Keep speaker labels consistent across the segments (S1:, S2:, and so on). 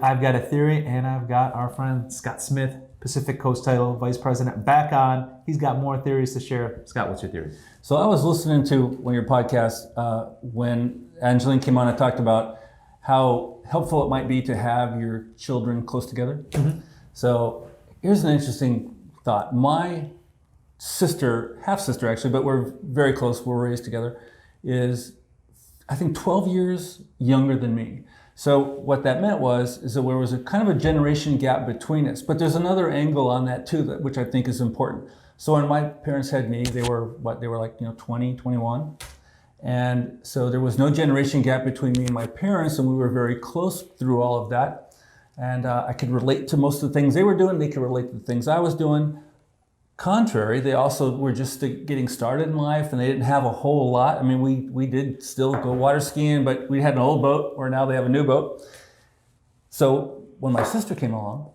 S1: I've got a theory, and I've got our friend Scott Smith, Pacific Coast Title Vice President, back on. He's got more theories to share. Scott, what's your theory?
S2: So I was listening to one of your podcasts when Angeline came on and talked about how helpful it might be to have your children close together. Mm-hmm. So here's an interesting thought. My sister, half-sister actually, but we're very close, we're raised together, is I think 12 years younger than me. So what that meant is that there was a kind of a generation gap between us. But there's another angle on that too, which I think is important. So when my parents had me, they were like 20, 21. And so there was no generation gap between me and my parents, and we were very close through all of that. And I could relate to most of the things they were doing. They could relate to the things I was doing. Contrary, they also were just getting started in life, and they didn't have a whole lot. I mean, we did still go water skiing, but we had an old boat, where now they have a new boat. So when my sister came along,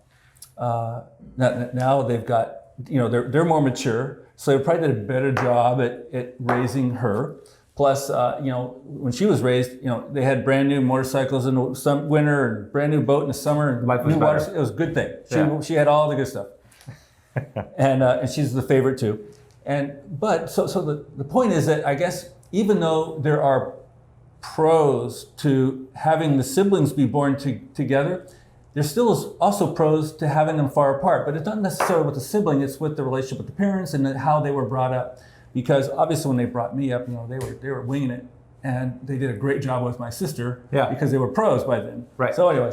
S2: now they've got, they're more mature, so they probably did a better job at raising her. Plus, when she was raised, they had brand new motorcycles in the winter, and brand new boat in the summer, and new water. It was a good thing. She had all the good stuff. and she's the favorite too. But the point is that I guess even though there are pros to having the siblings be born together, there still is also pros to having them far apart. But it's not necessarily with the sibling, it's with the relationship with the parents and how they were brought up. Because obviously when they brought me up, they were winging it. And they did a great job with my sister because they were pros by then.
S1: Right.
S2: So anyway,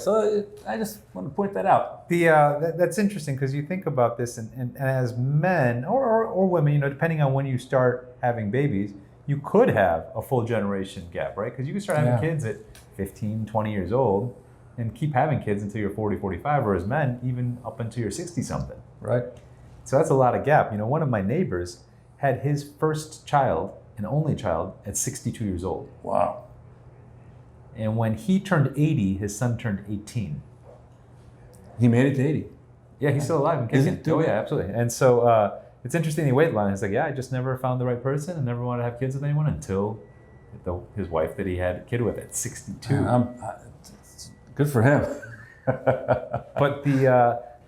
S2: I just want to point that out.
S1: That's interesting because you think about this, and as men or women, depending on when you start having babies, you could have a full generation gap, right? Because you can start having kids at 15, 20 years old and keep having kids until you're 40, 45, or as men, even up until you're 60-something.
S2: Right.
S1: So that's a lot of gap. One of my neighbors had his first child, an only child, at 62 years old.
S2: Wow.
S1: And when he turned 80, his son turned 18.
S2: He made it to 80.
S1: Yeah, he's still alive and kicking. Oh yeah, absolutely. And so it's interesting he waited long. He's like, I just never found the right person and never wanted to have kids with anyone until his wife that he had a kid with at 62.
S2: Good for him.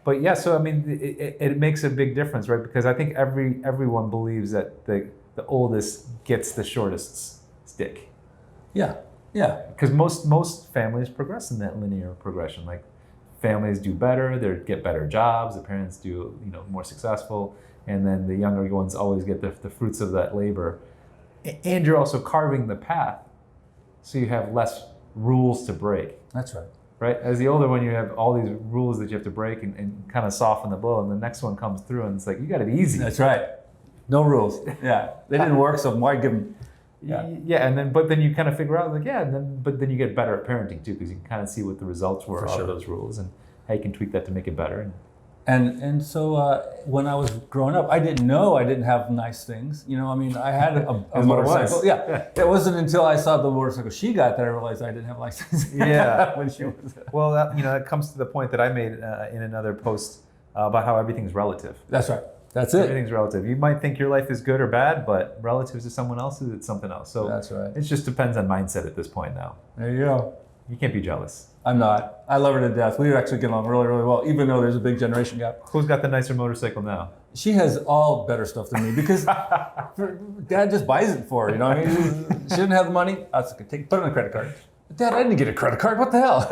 S1: But yeah, so I mean, it makes a big difference, right? Because I think everyone believes that the oldest gets the shortest stick.
S2: Yeah.
S1: Because most families progress in that linear progression. Like families do better, they get better jobs, the parents do more successful, and then the younger ones always get the fruits of that labor. And you're also carving the path, so you have less rules to break.
S2: That's right.
S1: Right? As the older one, you have all these rules that you have to break and kind of soften the blow, and the next one comes through, and it's like, you got to be easy.
S2: That's right. No rules. Yeah, they didn't work, so why give them?
S1: Yeah, but then you kind of figure out but then you get better at parenting too, because you can kind of see what the results were of those rules and how you can tweak that to make it better.
S2: And so when I was growing up, I didn't know I didn't have nice things. I had a motorcycle. Yeah, it wasn't until I saw the motorcycle she got that I realized I didn't have nice things.
S1: Yeah,
S2: when she was.
S1: Well, that comes to the point that I made in another post about how everything's relative.
S2: That's right. That's it.
S1: Everything's relative. You might think your life is good or bad, but relative to someone else's, it's something else. So
S2: that's right.
S1: It just depends on mindset at this point now.
S2: There you go.
S1: You can't be jealous.
S2: I'm not. I love her to death. We actually get along really, really well, even though there's a big generation gap.
S1: Who's got the nicer motorcycle now?
S2: She has all better stuff than me because Dad just buys it for her. She didn't have the money. I was like, put it on a credit card. Dad, I didn't get a credit card. What the hell?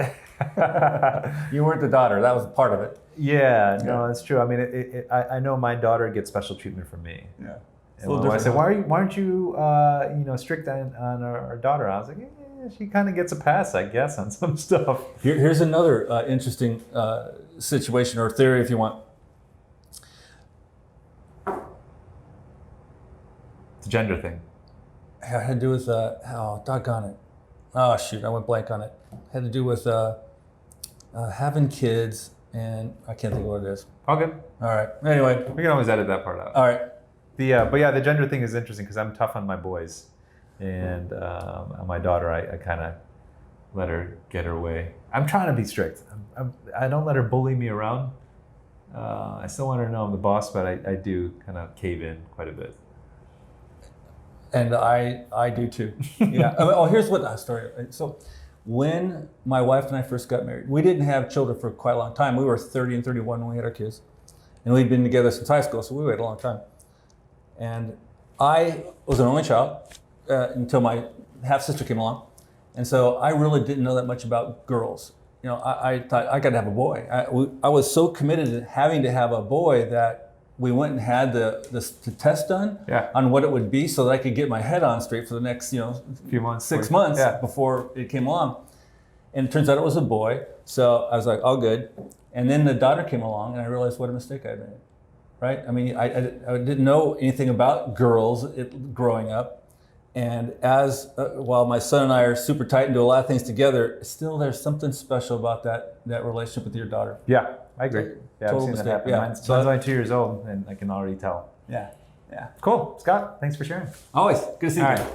S2: You weren't the daughter. That was part of it.
S1: Yeah, no, that's true. I mean, I know my daughter gets special treatment from me.
S2: Yeah.
S1: And I said, why aren't you, strict on our daughter? I was like, she kind of gets a pass, I guess, on some stuff.
S2: Here's another interesting situation or theory, if you want.
S1: It's a gender thing.
S2: It had to do with, doggone it. Oh, shoot, I went blank on it. It had to do with having kids, and I can't think of what it is.
S1: Okay.
S2: All right. Anyway.
S1: We can always edit that part out.
S2: All right.
S1: The gender thing is interesting because I'm tough on my boys. And my daughter, I kind of let her get her way. I'm trying to be strict. I don't let her bully me around. I still want her to know I'm the boss, but I do kind of cave in quite a bit.
S2: And I do too. Yeah. Here's what story. So when my wife and I first got married, we didn't have children for quite a long time. We were 30 and 31 when we had our kids. And we'd been together since high school, so we waited a long time. And I was an only child until my half-sister came along. And so I really didn't know that much about girls. You know, I thought I got to have a boy. I was so committed to having to have a boy that we went and had the test done on what it would be so that I could get my head on straight for the next,
S1: few months,
S2: 6 months before it came along. And it turns out it was a boy. So I was like, all good. And then the daughter came along and I realized what a mistake I had made, right? I mean, I didn't know anything about girls growing up. And while my son and I are super tight and do a lot of things together, still there's something special about that relationship with your daughter.
S1: Yeah, I agree. Yeah,
S2: Total
S1: I've seen
S2: mistake.
S1: that happen.
S2: Yeah.
S1: Mine's only 2 years old, and I can already tell.
S2: Yeah.
S1: Cool. Scott, thanks for sharing.
S2: Always. Good to see you.
S1: All right.